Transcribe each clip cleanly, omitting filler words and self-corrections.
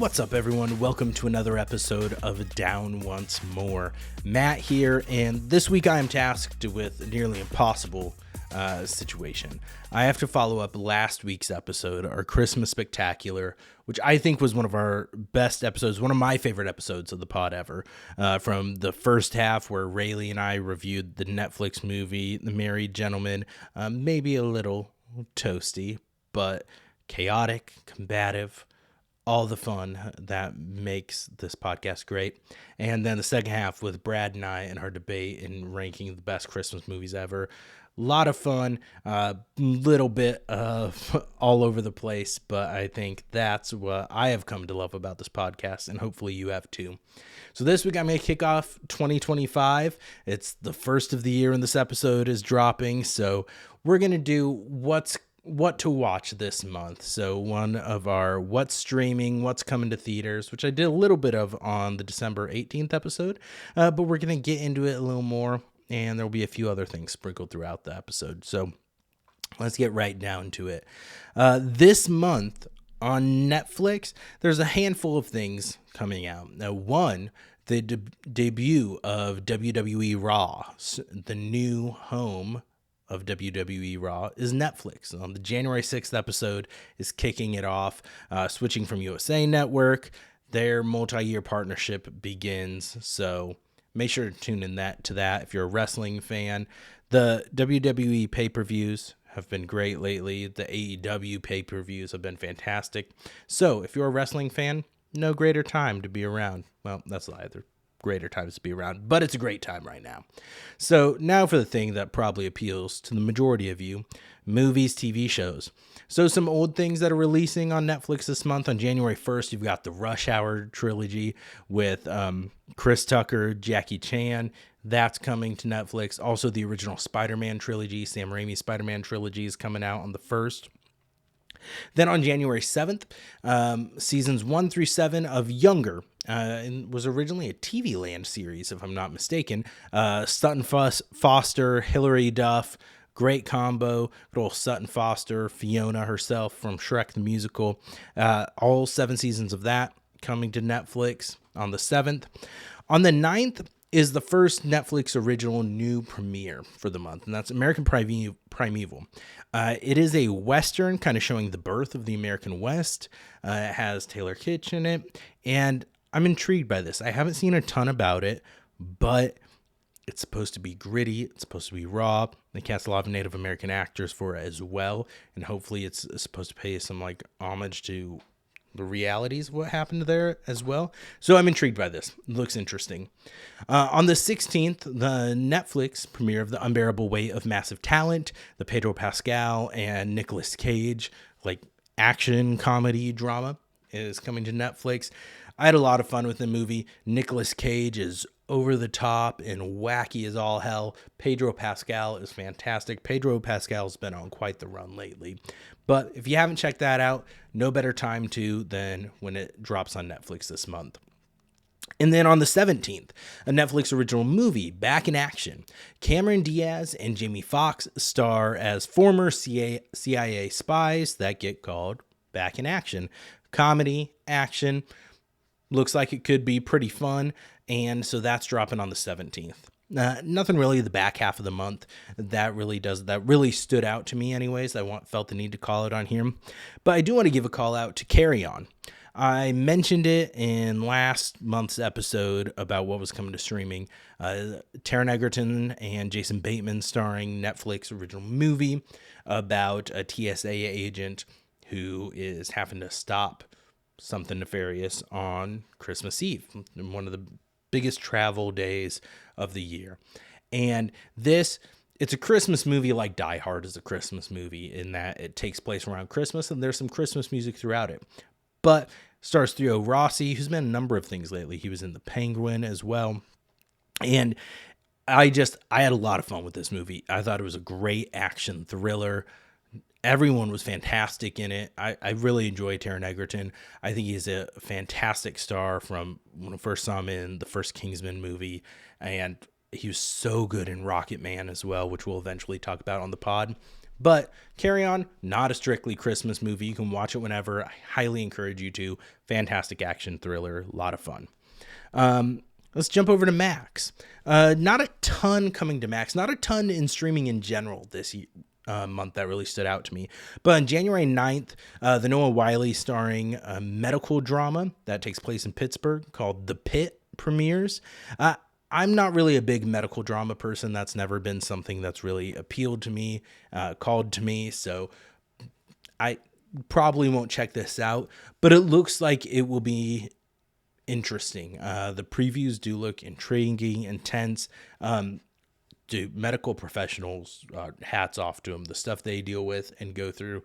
What's up, everyone? Welcome to another episode of Down Once More. Matt here, and this week I am tasked with a nearly impossible situation. I have to follow up last week's episode, our Christmas Spectacular, which I think was one of our best episodes, one of my favorite episodes of the pod ever. From the first half where Rayleigh and I reviewed the Netflix movie, The Married Gentleman, maybe a little toasty, but chaotic, combative, all the fun that makes this podcast great. And then the second half with Brad and I and our debate and ranking the best Christmas movies ever. A lot of fun, little bit of all over the place, but I think that's what I have come to love about this podcast, and hopefully you have too. So this week I'm going to kick off 2025. It's the first of the year and this episode is dropping, so we're going to do what to watch this month. So one of our what's streaming, what's coming to theaters, which I did a little bit of on the December 18th episode, but we're going to get into it a little more, and there'll be a few other things sprinkled throughout the episode. So let's get right down to it. This month on Netflix, there's a handful of things coming out. Now, one, the debut of WWE Raw, the new home of WWE Raw, is Netflix. The January 6th episode is kicking it off, switching from USA Network. Their multi-year partnership begins, so make sure to tune in to that if you're a wrestling fan. The WWE pay-per-views have been great lately. The AEW pay-per-views have been fantastic. So if you're a wrestling fan, no greater time to be around. Well, that's either greater times to be around, but it's a great time right now. So now for the thing that probably appeals to the majority of you, movies, TV shows. So some old things that are releasing on Netflix this month. On January 1st, you've got the Rush Hour trilogy with Chris Tucker, Jackie Chan. That's coming to Netflix. Also, the original Spider-Man trilogy, Sam Raimi's Spider-Man trilogy, is coming out on the 1st. Then on January 7th, seasons 1 through 7 of Younger, and was originally a TV Land series, if I'm not mistaken. Sutton Foster, Hilary Duff, great combo. Good old Sutton Foster, Fiona herself from Shrek the Musical. All 7 seasons of that coming to Netflix on the 7th. On the 9th is the first Netflix original new premiere for the month, and that's American Primeval. It is a Western kind of showing the birth of the American West. It has Taylor Kitsch in it, and I'm intrigued by this. I haven't seen a ton about it, but it's supposed to be gritty. It's supposed to be raw. They cast a lot of Native American actors for it as well, and hopefully it's supposed to pay some homage to the realities of what happened there as well. So I'm intrigued by this. It looks interesting. On the 16th, the Netflix premiere of The Unbearable Weight of Massive Talent, the Pedro Pascal and Nicolas Cage action comedy drama, is coming to Netflix. I had a lot of fun with the movie. Nicolas Cage is over the top and wacky as all hell. Pedro Pascal is fantastic. Pedro Pascal's been on quite the run lately. But if you haven't checked that out, no better time to than when it drops on Netflix this month. And then on the 17th, a Netflix original movie, Back in Action. Cameron Diaz and Jamie Foxx star as former CIA spies that get called Back in Action. Comedy, action, looks like it could be pretty fun, and so that's dropping on the 17th. Nothing really the back half of the month that really stood out to me anyways. Felt the need to call it on here. But I do want to give a call out to Carry On. I mentioned it in last month's episode about what was coming to streaming. Taron Egerton and Jason Bateman starring Netflix original movie about a TSA agent who is having to stop something nefarious on Christmas Eve, one of the biggest travel days of the year. And it's a Christmas movie like Die Hard is a Christmas movie in that it takes place around Christmas and there's some Christmas music throughout it. But stars Theo Rossi, who's been in a number of things lately. He was in The Penguin as well. And I had a lot of fun with this movie. I thought it was a great action thriller. Everyone was fantastic in it. I really enjoy Taron Egerton. I think he's a fantastic star from when I first saw him in the first Kingsman movie. And he was so good in Rocket Man as well, which we'll eventually talk about on the pod. But Carry On, not a strictly Christmas movie. You can watch it whenever. I highly encourage you to. Fantastic action thriller, a lot of fun. Let's jump over to Max. Not a ton coming to Max, not a ton in streaming in general this month that really stood out to me. But on January 9th, the Noah Wyle starring medical drama that takes place in Pittsburgh called The Pit premieres. I'm not really a big medical drama person. That's never been something that's really appealed to me, called to me. So I probably won't check this out, but it looks like it will be interesting. The previews do look intriguing, intense. Medical professionals, hats off to them. The stuff they deal with and go through,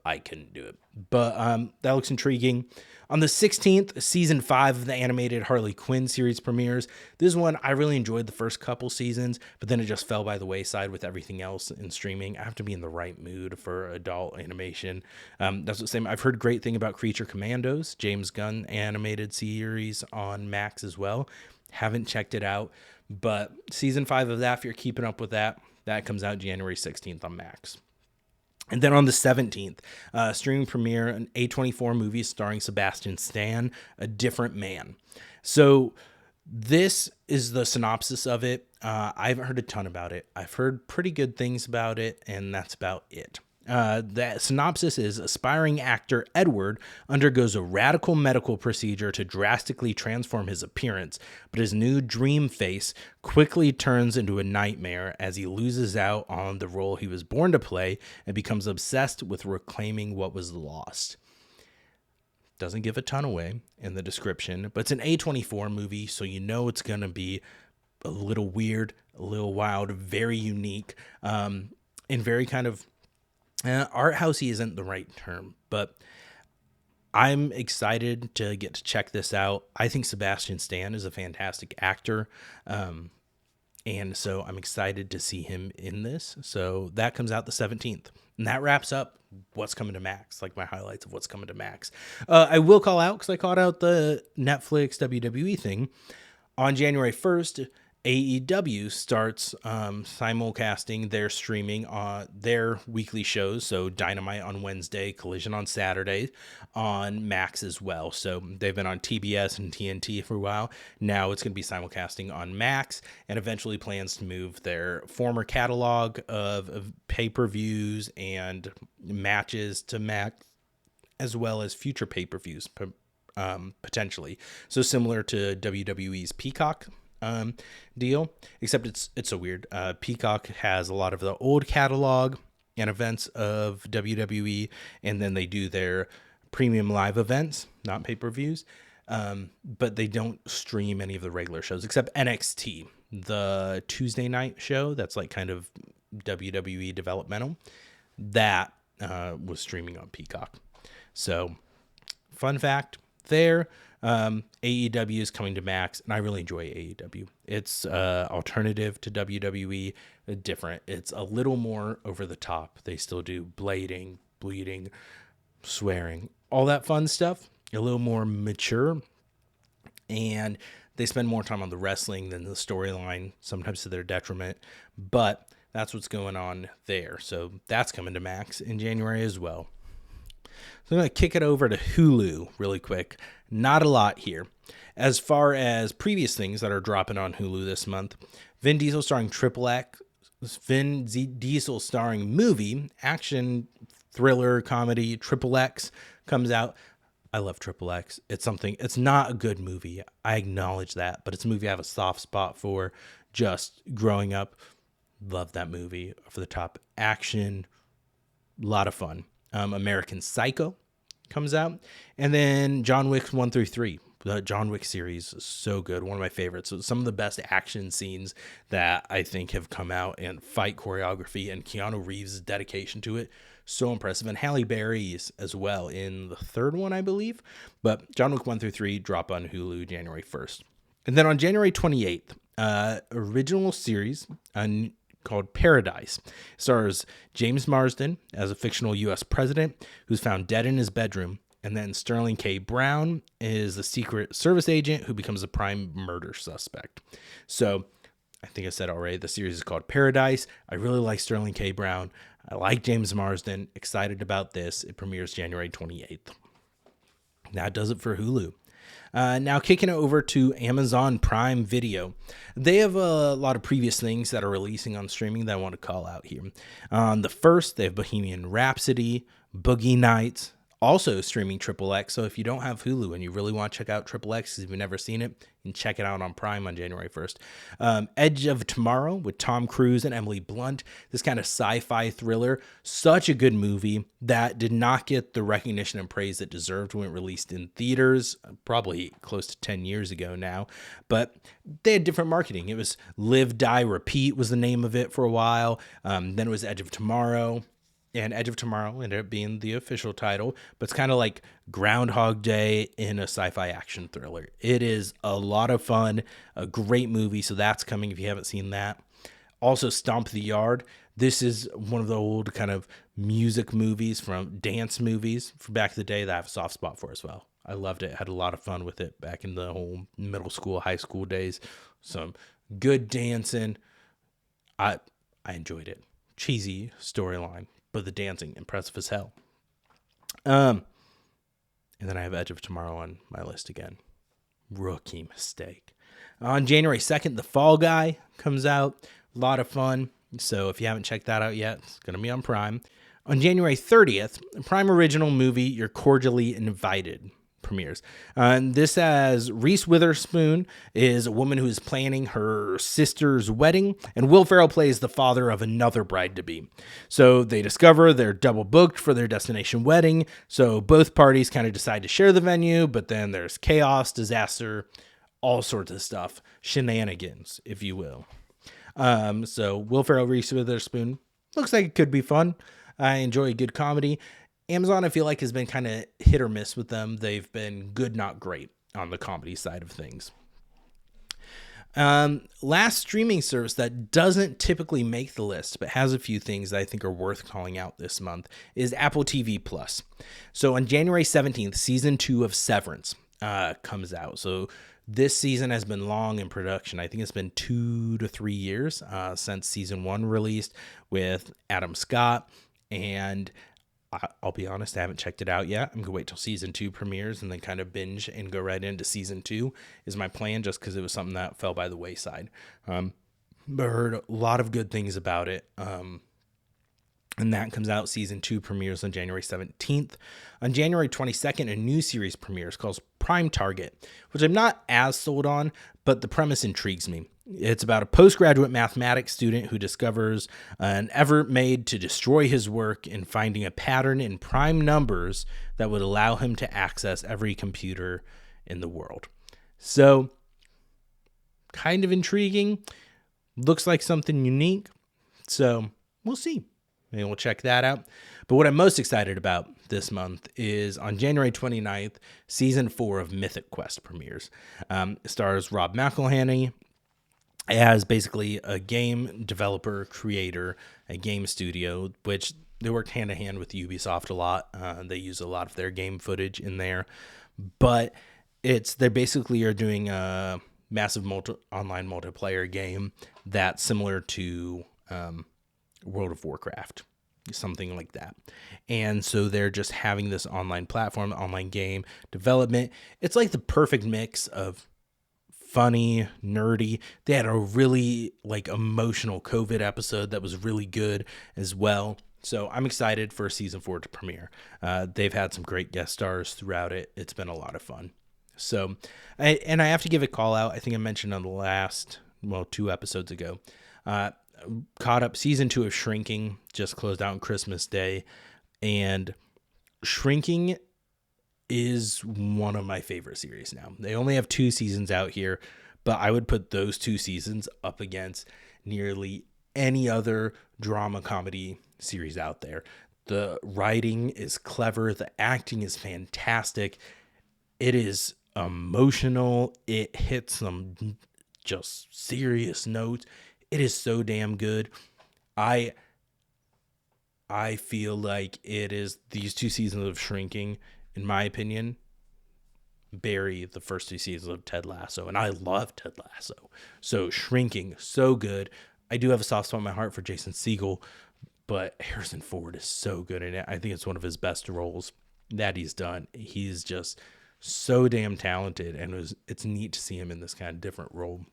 I couldn't do it. But that looks intriguing. On the 16th, season 5 of the animated Harley Quinn series premieres. This one, I really enjoyed the first couple seasons, but then it just fell by the wayside with everything else in streaming. I have to be in the right mood for adult animation. That's the same. I've heard great thing about Creature Commandos, James Gunn animated series on Max as well. Haven't checked it out, but season 5 of that, if you're keeping up with that, that comes out January 16th on Max. And then on the 17th, streaming premiere, an A24 movie starring Sebastian Stan, A Different Man. So this is the synopsis of it. I haven't heard a ton about it. I've heard pretty good things about it, and that's about it. The synopsis is aspiring actor Edward undergoes a radical medical procedure to drastically transform his appearance, but his new dream face quickly turns into a nightmare as he loses out on the role he was born to play and becomes obsessed with reclaiming what was lost. Doesn't give a ton away in the description, but it's an A24 movie, so you know it's going to be a little weird, a little wild, very unique, and very kind of art housey isn't the right term, but I'm excited to get to check this out. I think Sebastian Stan is a fantastic actor, and so I'm excited to see him in this. So that comes out the 17th, and that wraps up what's coming to Max, like my highlights of what's coming to Max. I will call out, because I called out the Netflix WWE thing, on January 1st, AEW starts simulcasting their streaming on their weekly shows. So Dynamite on Wednesday, Collision on Saturday on Max as well. So they've been on TBS and TNT for a while. Now it's going to be simulcasting on Max, and eventually plans to move their former catalog of pay-per-views and matches to Max, as well as future pay-per-views potentially. So similar to WWE's Peacock deal, except it's so weird. Peacock has a lot of the old catalog and events of WWE, and then they do their premium live events, not pay-per-views, but they don't stream any of the regular shows except NXT, the Tuesday night show that's like kind of WWE developmental, that was streaming on Peacock. So fun fact there. AEW is coming to Max, and I really enjoy AEW. It's alternative to WWE, different. It's a little more over the top. They still do blading, bleeding, swearing, all that fun stuff. A little more mature, and they spend more time on the wrestling than the storyline, sometimes to their detriment. But that's what's going on there. So that's coming to Max in January as well. So I'm going to kick it over to Hulu really quick. Not a lot here. As far as previous things that are dropping on Hulu this month, Vin Diesel starring Diesel starring movie, action, thriller, comedy, Triple X comes out. I love Triple X. It's not a good movie. I acknowledge that, but it's a movie I have a soft spot for. Just growing up, love that movie. For the top action, a lot of fun. American Psycho comes out, and then John Wick 1 through 3. The John Wick series is so good, one of my favorites. So some of the best action scenes that I think have come out, and fight choreography and Keanu Reeves' dedication to it, so impressive. And Halle Berry's as well in the third one, I believe. But John Wick 1 through 3 drop on Hulu January 1st. And then on January 28th, original series called Paradise. It stars James Marsden as a fictional U.S. president who's found dead in his bedroom, and then Sterling K. Brown is the Secret Service agent who becomes a prime murder suspect. So I think I said already, the series is called Paradise. I really like Sterling K. Brown. I like James Marsden. Excited about this. It premieres January 28th. That does it for Hulu. Now kicking it over to Amazon Prime Video. They have a lot of previous things that are releasing on streaming that I want to call out here. The first, they have Bohemian Rhapsody, Boogie Nights, also streaming Triple X. So if you don't have Hulu and you really want to check out Triple X, if you've never seen it, you can check it out on Prime on January 1st. Edge of Tomorrow with Tom Cruise and Emily Blunt. This kind of sci-fi thriller. Such a good movie that did not get the recognition and praise it deserved when it released in theaters, probably close to 10 years ago now. But they had different marketing. It was Live, Die, Repeat was the name of it for a while. Then it was Edge of Tomorrow. And Edge of Tomorrow ended up being the official title, but it's kind of like Groundhog Day in a sci-fi action thriller. It is a lot of fun, a great movie, so that's coming if you haven't seen that. Also, Stomp the Yard. This is one of the old kind of music movies from dance movies from back in the day that I have a soft spot for as well. I loved it, had a lot of fun with it back in the whole middle school, high school days. Some good dancing. I enjoyed it. Cheesy storyline, but the dancing, impressive as hell. And then I have Edge of Tomorrow on my list again. Rookie mistake. On January 2nd, The Fall Guy comes out. A lot of fun. So if you haven't checked that out yet, it's going to be on Prime. On January 30th, Prime original movie, You're Cordially Invited premieres. And this has Reese Witherspoon is a woman who is planning her sister's wedding, and Will Ferrell plays the father of another bride-to-be. So they discover they're double booked for their destination wedding, so both parties kind of decide to share the venue, but then there's chaos, disaster, all sorts of stuff, shenanigans, if you will. So Will Ferrell, Reese Witherspoon, looks like it could be fun. I enjoy a good comedy. Amazon, I feel like, has been kind of hit or miss with them. They've been good, not great on the comedy side of things. Last streaming service that doesn't typically make the list, but has a few things that I think are worth calling out this month is Apple TV Plus. So on January 17th, season 2 of Severance comes out. So this season has been long in production. I think it's been 2 to 3 years since season 1 released with Adam Scott. And I'll be honest, I haven't checked it out yet. I'm going to wait till season 2 premieres and then kind of binge and go right into season 2 is my plan, just because it was something that fell by the wayside. But I heard a lot of good things about it. And that comes out. Season 2 premieres on January 17th. On January 22nd, a new series premieres called Prime Target, which I'm not as sold on, but the premise intrigues me. It's about a postgraduate mathematics student who discovers an effort made to destroy his work in finding a pattern in prime numbers that would allow him to access every computer in the world. So, kind of intriguing. Looks like something unique. So, we'll see. Maybe we'll check that out. But what I'm most excited about this month is on January 29th, season 4 of Mythic Quest premieres. It stars Rob McElhenney as basically a game developer, creator, a game studio, which they work hand in hand with Ubisoft a lot. They use a lot of their game footage in there. But they basically are doing a massive online multiplayer game that's similar to World of Warcraft, something like that. And so they're just having this online platform, online game development. It's like the perfect mix of funny, nerdy. They had a really emotional COVID episode that was really good as well. So I'm excited for season 4 to premiere. They've had some great guest stars throughout it. It's been a lot of fun. So, I have to give a call out. I think I mentioned on the last, 2 episodes ago, caught up season 2 of Shrinking, just closed out on Christmas Day, and Shrinking is one of my favorite series now. They only have 2 seasons out here, but I would put those 2 seasons up against nearly any other drama comedy series out there. The writing is clever. The acting is fantastic. It is emotional. It hits some just serious notes. It is so damn good. I feel like it is these 2 seasons of Shrinking, in my opinion, bury the first 2 seasons of Ted Lasso. And I love Ted Lasso. So Shrinking, so good. I do have a soft spot in my heart for Jason Segel, but Harrison Ford is so good in it. I think it's one of his best roles that he's done. He's just so damn talented, and it's neat to see him in this kind of different role.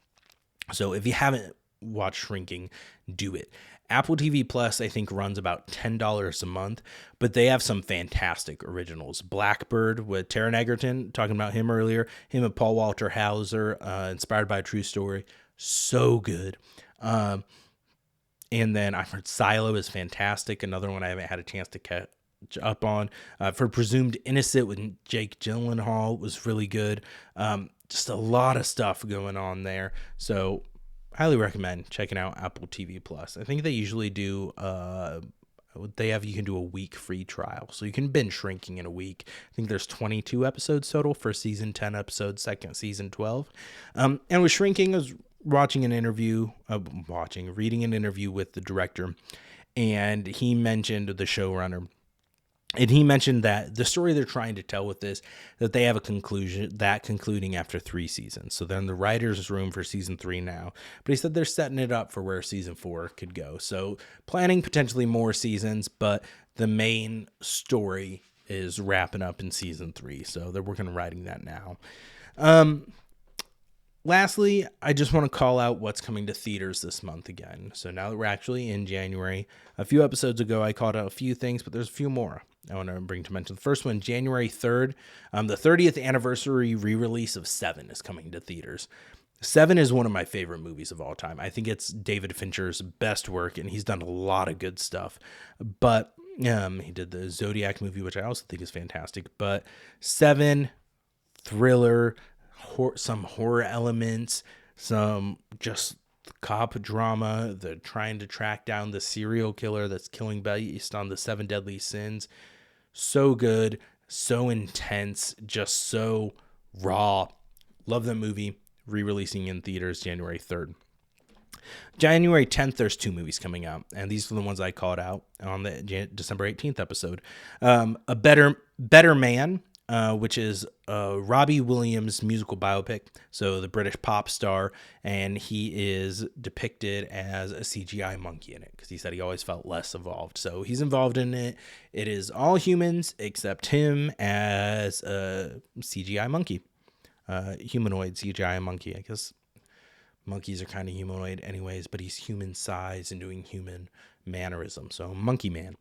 So if you haven't watched Shrinking, do it. Apple TV Plus, I think, runs about $10 a month, but they have some fantastic originals. Blackbird with Taron Egerton, talking about him earlier, him and Paul Walter Hauser, inspired by a true story. So good. And then I've heard Silo is fantastic. Another one I haven't had a chance to catch up on. For Presumed Innocent with Jake Gyllenhaal was really good. Just a lot of stuff going on there. So highly recommend checking out Apple TV Plus. I think they usually do you can do a week free trial. So you can binge Shrinking in a week. I think there's 22 episodes total for season 10 episodes, second season 12. And with Shrinking, I was reading an interview with the director, and he mentioned the showrunner. And he mentioned that the story they're trying to tell with this, that they have a concluding after 3 seasons. So they're in the writer's room for season 3 now. But he said they're setting it up for where season 4 could go. So planning potentially more seasons, but the main story is wrapping up in season 3. So they're working on writing that now. Lastly, I just want to call out what's coming to theaters this month again. So now that we're actually in January, a few episodes ago, I called out a few things, but there's a few more I want to bring to mention. The first one, January 3rd, the 30th anniversary re-release of Seven is coming to theaters. Seven is one of my favorite movies of all time. I think it's David Fincher's best work, and he's done a lot of good stuff. But he did the Zodiac movie, which I also think is fantastic. But Seven, thriller, some horror elements, some just cop drama. They're trying to track down the serial killer that's killing based on the 7 deadly sins. So good, so intense, just so raw. Love that movie. Re-releasing in theaters January 3rd. January 10th, there's 2 movies coming out, and these are the ones I called out on the December 18th episode. A Better Man, which is Robbie Williams' musical biopic, so the British pop star, and he is depicted as a CGI monkey in it, because he said he always felt less involved. So he's involved in it. It is all humans except him as a CGI monkey. Humanoid CGI monkey. I guess monkeys are kind of humanoid anyways, but he's human size and doing human mannerisms. So Monkey Man.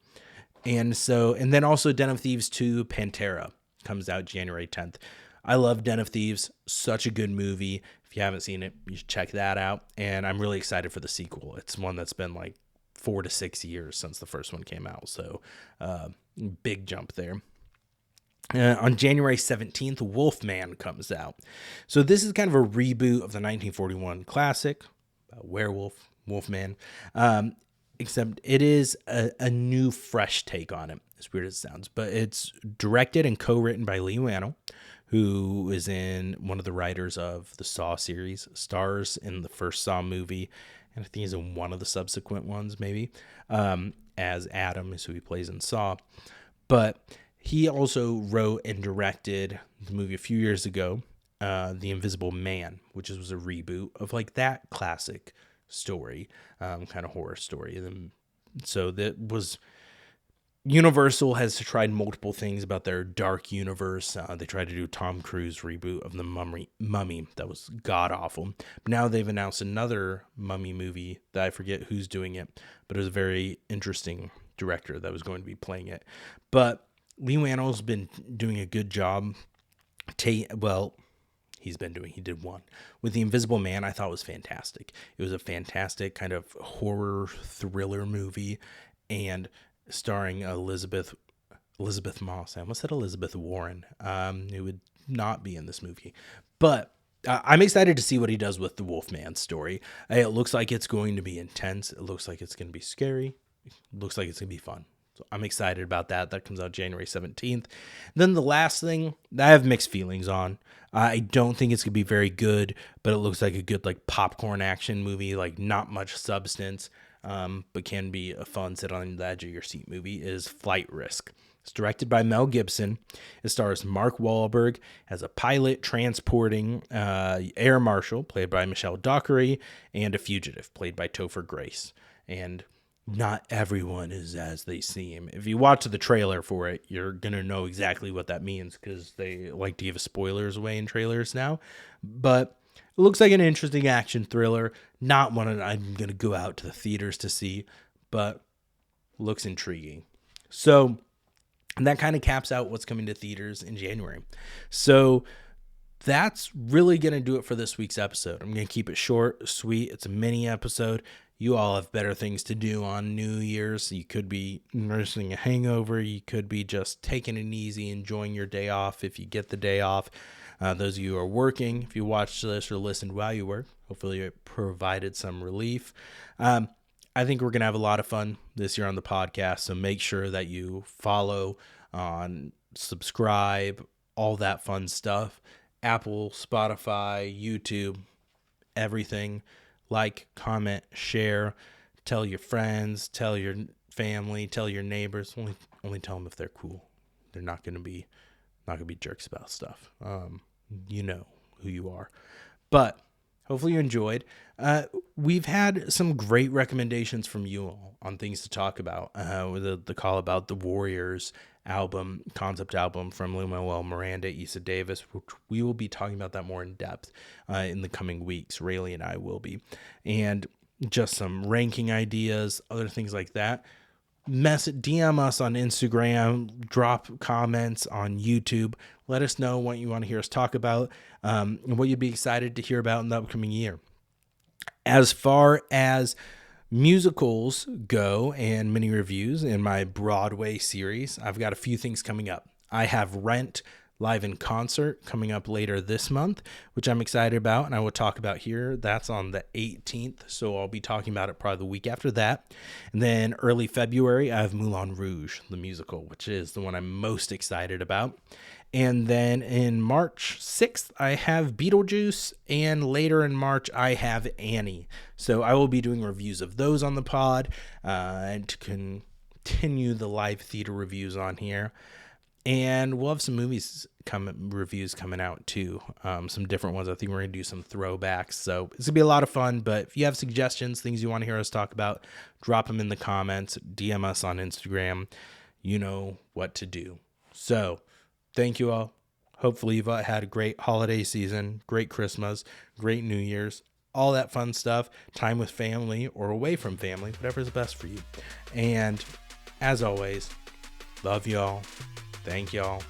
And then also Den of Thieves 2 Pantera comes out January 10th. I love Den of Thieves. Such a good movie. If you haven't seen it, you should check that out. And I'm really excited for the sequel. It's one that's been like 4 to 6 years since the first one came out. So big jump there. On January 17th, Wolfman comes out. So this is kind of a reboot of the 1941 classic, werewolf, Wolfman, except it is a new, fresh take on it, as weird as it sounds. But it's directed and co-written by Lee Wannell, who is one of the writers of the Saw series, stars in the first Saw movie, and I think he's in one of the subsequent ones, maybe, as Adam, is who he plays in Saw. But he also wrote and directed the movie a few years ago, The Invisible Man, which was a reboot of like that classic story, kind of horror story. And so that was Universal has tried multiple things about their dark universe. They tried to do a Tom Cruise reboot of the Mummy that was god awful. But now they've announced another Mummy movie that I forget who's doing it, but it was a very interesting director that was going to be playing it. But Lee Wannell's been doing a good job. He did one. With The Invisible Man, I thought was fantastic. It was a fantastic kind of horror thriller movie, and starring Elizabeth Moss. I almost said Elizabeth Warren, who would not be in this movie. But I'm excited to see what he does with the Wolfman story. It looks like it's going to be intense. It looks like it's going to be scary. It looks like it's going to be fun. So I'm excited about that. That comes out January 17th. Then the last thing that I have mixed feelings on. I don't think it's going to be very good, but it looks like a good like popcorn action movie, like not much substance, but can be a fun sit on the edge of your seat movie, is Flight Risk. It's directed by Mel Gibson. It stars Mark Wahlberg as a pilot transporting air marshal, played by Michelle Dockery, and a fugitive, played by Topher Grace. And not everyone is as they seem. If you watch the trailer for it, you're going to know exactly what that means because they like to give spoilers away in trailers now. But it looks like an interesting action thriller. Not one that I'm going to go out to the theaters to see, but looks intriguing. So that kind of caps out what's coming to theaters in January. So that's really going to do it for this week's episode. I'm going to keep it short, sweet. It's a mini episode. You all have better things to do on New Year's. You could be nursing a hangover. You could be just taking it easy, enjoying your day off if you get the day off. Those of you who are working, if you watch this or listened while you work, hopefully it provided some relief. I think we're going to have a lot of fun this year on the podcast. So make sure that you follow, subscribe, all that fun stuff. Apple, Spotify, YouTube, everything. Like, comment, share, tell your friends, tell your family, tell your neighbors. Only tell them if they're cool. They're not gonna be jerks about stuff. You know who you are. But hopefully you enjoyed. We've had some great recommendations from you all on things to talk about. The call about the Warriors album, concept album from Lin-Manuel Miranda, Issa Davis, which we will be talking about that more in depth in the coming weeks. Rayleigh and I will be. And just some ranking ideas, other things like that. DM us on Instagram, drop comments on YouTube. Let us know what you want to hear us talk about, and what you'd be excited to hear about in the upcoming year. As far as musicals go and mini reviews in my Broadway series, I've got a few things coming up. I have Rent live in concert coming up later this month, which I'm excited about, and I will talk about here. That's on the 18th, so I'll be talking about it probably the week after that. And then early February, I have Moulin Rouge, the musical, which is the one I'm most excited about. And then in March 6th, I have Beetlejuice, and later in March, I have Annie. So I will be doing reviews of those on the pod, and to continue the live theater reviews on here. And we'll have some reviews coming out too. Some different ones. I think we're going to do some throwbacks. So it's going to be a lot of fun. But if you have suggestions, things you want to hear us talk about, drop them in the comments. DM us on Instagram. You know what to do. So thank you all. Hopefully you've had a great holiday season, great Christmas, great New Year's, all that fun stuff. Time with family or away from family, whatever's best for you. And as always, love y'all. Thank y'all.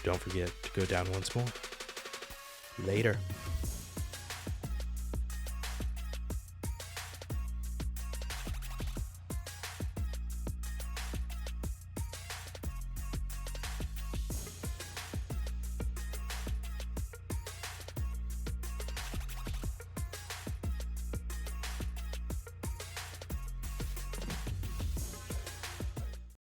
Don't forget to go down once more. Later.